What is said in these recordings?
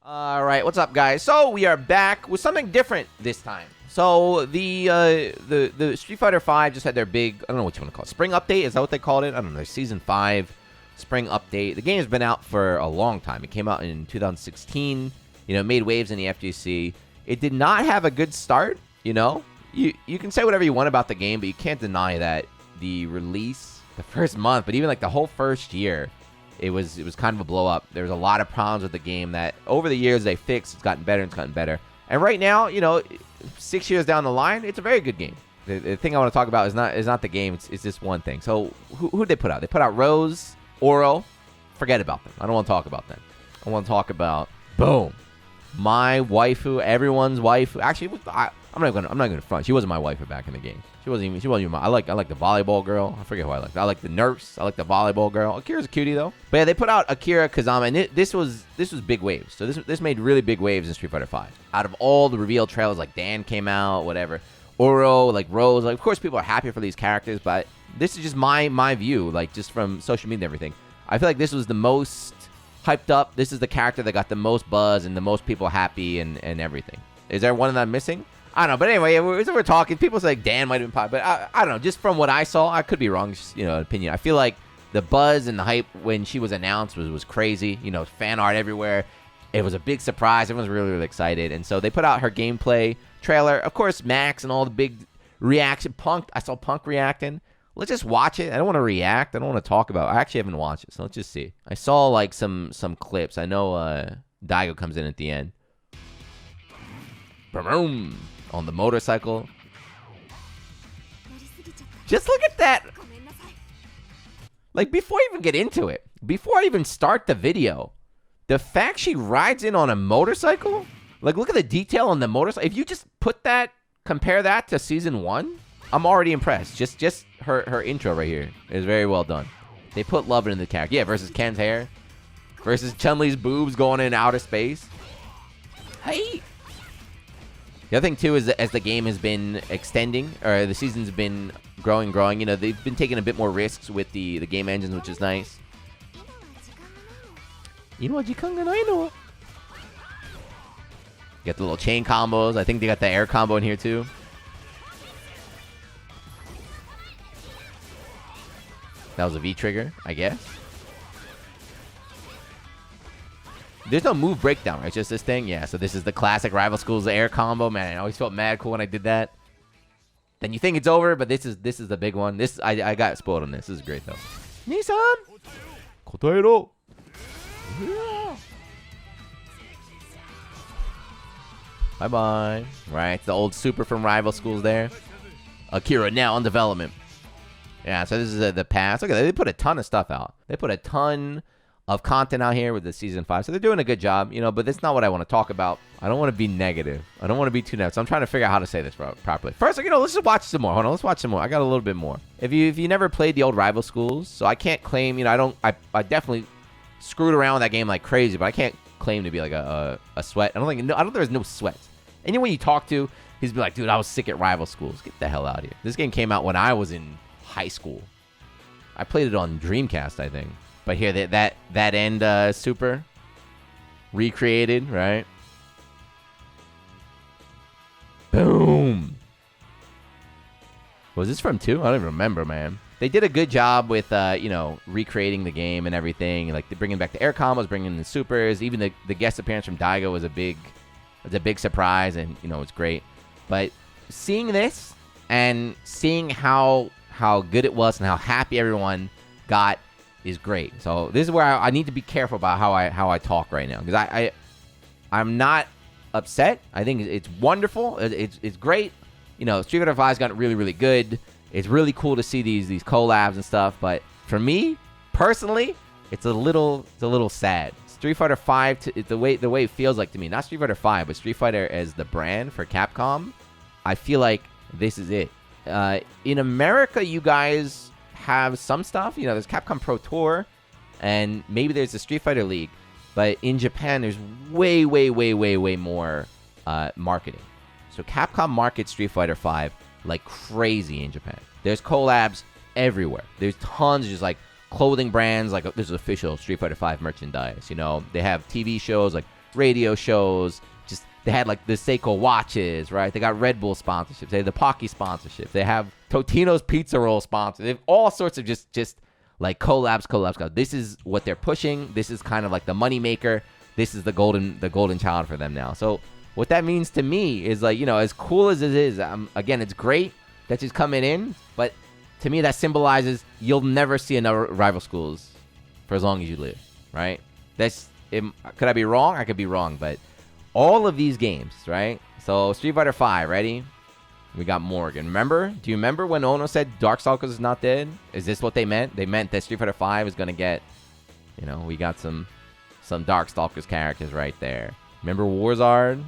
All right, what's up, guys? So we are back with something different this time. So the Street Fighter V just had their big, I don't know what you want to call it, spring update. Is that what they called it? I don't know. Season 5 spring update. The game has been out for a long time. It came out in 2016. You know, it made waves in the FGC. It did not have a good start. You know, you can say whatever you want about the game, but you can't deny that the release, the first month, but even like the whole first year, it was kind of a blow up. There was a lot of problems with the game that over the years they fixed. It's gotten better and it's gotten better. And right now, you know, 6 years down the line, it's a very good game. The thing I want to talk about is not the game. It's this one thing. So who did they put out? They put out Rose, Oro. Forget about them. I don't want to talk about them. I want to talk about boom, my waifu, everyone's waifu. Actually, I'm not gonna front. She wasn't my waifu back in the game. She wasn't even my. I like the volleyball girl. I forget who I like. I like the nurse. I like the volleyball girl. Akira's a cutie though. But yeah, they put out Akira Kazama, and this was big waves. So this made really big waves in Street Fighter V. Out of all the reveal trailers, like Dan came out, whatever, Oro, like Rose, like of course people are happy for these characters, but this is just my view, like just from social media and everything. I feel like this was the most hyped up. This is the character that got the most buzz and the most people happy and everything. Is there one that I'm missing? I don't know, but anyway, as we're talking, people say like Dan might have been pop, but I don't know. Just from what I saw, I could be wrong. Just, you know, opinion. I feel like the buzz and the hype when she was announced was crazy. You know, fan art everywhere. It was a big surprise. Everyone's really excited, and so they put out her gameplay trailer. Of course, Max and all the big reaction. Punk. I saw Punk reacting. Let's just watch it. I don't want to react. I don't want to talk about it. I actually haven't watched it, so let's just see. I saw like some clips. I know Daigo comes in at the end. Boom. On the motorcycle. Just look at that. Like, before I even get into it, before I even start the video, the fact she rides in on a motorcycle, like, look at the detail on the motorcycle. If you just compare that to season 1, I'm already impressed. Just her intro right here is very well done. They put love into the character. Yeah, versus Ken's hair, versus Chun-Li's boobs going in outer space. Hey. The other thing, too, is that as the game has been extending, or the season's been growing, you know, they've been taking a bit more risks with the game engines, which is nice. You know what? Got the little chain combos. I think they got the air combo in here, too. That was a V-trigger, I guess. There's no move breakdown, right? It's just this thing? Yeah, so this is the classic Rival Schools air combo. Man, I always felt mad cool when I did that. Then you think it's over, but this is the big one. I got spoiled on this. This is great, though. Nissan! Kotaero! Yeah. Bye-bye. Right, the old super from Rival Schools there. Akira now in development. Yeah, so this is the past. Look at that. They put a ton of stuff out. They put a ton of content out here with the season 5, so they're doing a good job, you know, but that's not what I want to talk about. I don't want to be negative. I don't want to be too negative, so I'm trying to figure out how to say this properly. First, you know, let's just watch some more. Hold on, let's watch some more. I got a little bit more. If you never played the old Rival Schools, so I can't claim, you know, I definitely screwed around with that game like crazy, but I can't claim to be like a sweat. I don't think there's no sweats. Anyone you talk to, he's be like, dude, I was sick at Rival Schools. Get the hell out of here. This game came out when I was in high school. I played it on Dreamcast, I think. But here, that end super recreated, right? Boom. Was this from 2? I don't even remember, man. They did a good job with, you know, recreating the game and everything. Like, they're bringing back the air combos, bringing in the supers. Even the guest appearance from Daigo was a big surprise, and, you know, it's great. But seeing this and seeing how good it was and how happy everyone got is great. So this is where I need to be careful about how I talk right now, because I'm not upset. I think it's wonderful. It's great. You know, Street Fighter V's gotten really good. It's really cool to see these collabs and stuff. But for me personally, it's a little sad. Street Fighter V, the way it feels like to me, not Street Fighter V, but Street Fighter as the brand for Capcom. I feel like this is it. In America, you guys have some stuff. You know, there's Capcom Pro Tour, and maybe there's the Street Fighter League. But in Japan, there's way more marketing. So Capcom markets Street Fighter V like crazy in Japan. There's collabs everywhere. There's tons of just like clothing brands. Like there's official Street Fighter V merchandise. You know, they have TV shows like radio shows. Just they had like the Seiko watches, right? They got Red Bull sponsorships. They have the Pocky sponsorships. They have Totino's Pizza Roll sponsors. They have all sorts of just like collabs. This is what they're pushing. This is kind of like the money maker. This is the golden child for them now. So what that means to me is like, as cool as it is, again, it's great that she's coming in, but to me that symbolizes you'll never see another rival schools for as long as you live, right? Could I be wrong? I could be wrong, but all of these games, right? So Street Fighter V, ready? We got Morgan. Do you remember when Ono said Darkstalkers is not dead? Is this what they meant? They meant that Street Fighter V is going to get, we got some Darkstalkers characters right there. Remember Warzard?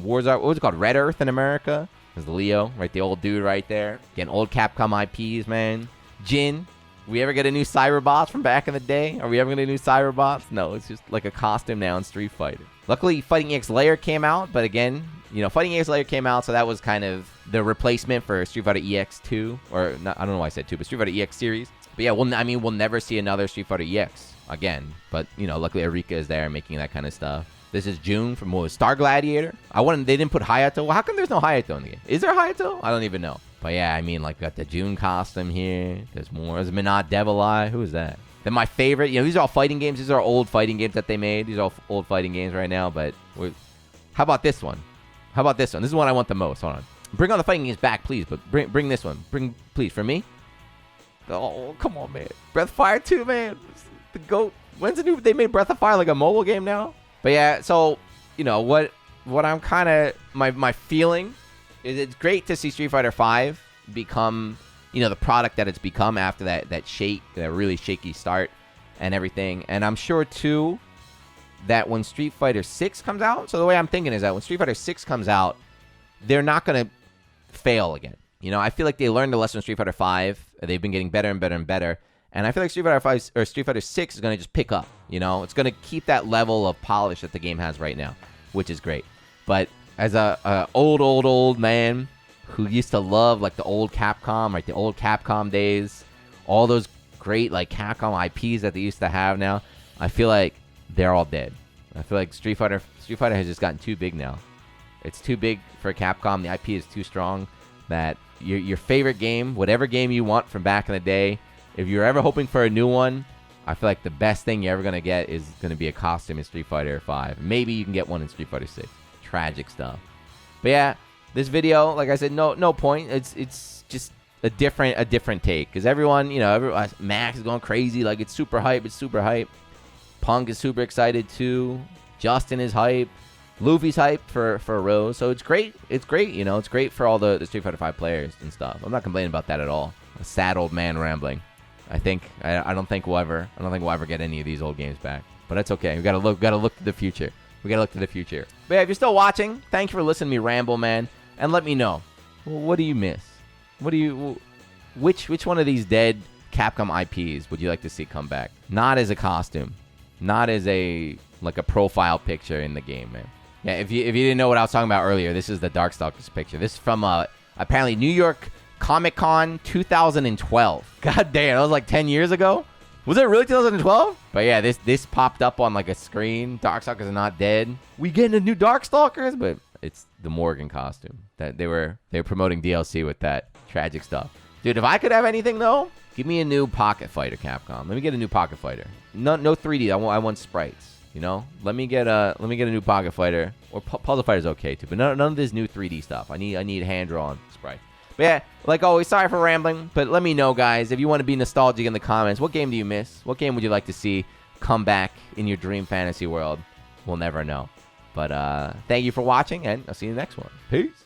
What was it called? Red Earth in America? There's Leo, right? The old dude right there. Getting old Capcom IPs, man. Jin. We ever get a new Cyberbots from back in the day? Are we ever going to get new Cyberbots? No, it's just like a costume now in Street Fighter. Luckily, Fighting EX Layer came out, but again, Fighting EX Layer came out, so that was kind of the replacement for Street Fighter EX 2. Or, not, I don't know why I said 2, but Street Fighter EX series. But yeah, we'll never see another Street Fighter EX again. But, luckily Erika is there making that kind of stuff. This is June from Star Gladiator. They didn't put Hayato. Well, how come there's no Hayato in the game? Is there Hayato? I don't even know. But yeah, we got the June costume here. There's more. There's Minot Devil Eye. Who is that? Then my favorite, these are all fighting games. These are old fighting games that they made. These are all old fighting games right now. But how about this one? This is the one I want the most. Hold on. Bring all the fighting games back, please. But bring this one. Please, for me. Oh, come on, man. Breath of Fire 2, man. The GOAT. When's the new? They made Breath of Fire like a mobile game now? But yeah, so, what I'm kind of, my feeling is it's great to see Street Fighter V become, the product that it's become after that really shaky start and everything. And I'm sure, too, that when Street Fighter 6 comes out, so the way I'm thinking is that when Street Fighter 6 comes out, they're not going to fail again. I feel like they learned the lesson of Street Fighter 5. They've been getting better and better and better. And I feel like Street Fighter 5 or Street Fighter 6 is going to just pick up. It's going to keep that level of polish that the game has right now, which is great. But as a old man who used to love like the old Capcom, right, the old Capcom days, all those great like Capcom IPs that they used to have now, I feel like they're all dead. I feel like Street Fighter has just gotten too big now. It's too big for Capcom. The IP is too strong that your favorite game, whatever game you want from back in the day, if you're ever hoping for a new one, I feel like the best thing you're ever going to get is going to be a costume in Street Fighter 5. Maybe you can get one in Street Fighter 6. Tragic stuff. But yeah, this video, like I said, no point. It's just a different take. Because everyone, Max is going crazy. Like, it's super hype. Punk is super excited too. Justin is hype. Luffy's hype for Rose. So it's great. It's great, It's great for all the Street Fighter 5 players and stuff. I'm not complaining about that at all. A sad old man rambling. I don't think we'll ever get any of these old games back. But that's okay. We gotta look to the future. But yeah, if you're still watching, thank you for listening to me ramble, man. And let me know. What do you miss? Which one of these dead Capcom IPs would you like to see come back? Not as a costume. Not as a profile picture in the game, man. Yeah, if you didn't know what I was talking about earlier, this is the Darkstalkers picture. This is from apparently New York Comic-Con 2012. God damn, that was like 10 years ago? Was it really 2012? But yeah, this popped up on like a screen. Darkstalkers are not dead. We getting a new Darkstalkers? But it's the Morgan costume. That they were promoting DLC with that tragic stuff. Dude, if I could have anything though, give me a new Pocket Fighter, Capcom. Let me get a new Pocket Fighter. No 3D. I want sprites. Let me get a new Pocket Fighter. Or Puzzle Fighter's okay too, but none of this new 3D stuff. I need hand drawn sprites. But yeah, like always, sorry for rambling, but let me know, guys, if you want to be nostalgic in the comments. What game do you miss? What game would you like to see come back in your dream fantasy world? We'll never know. But thank you for watching, and I'll see you in the next one. Peace.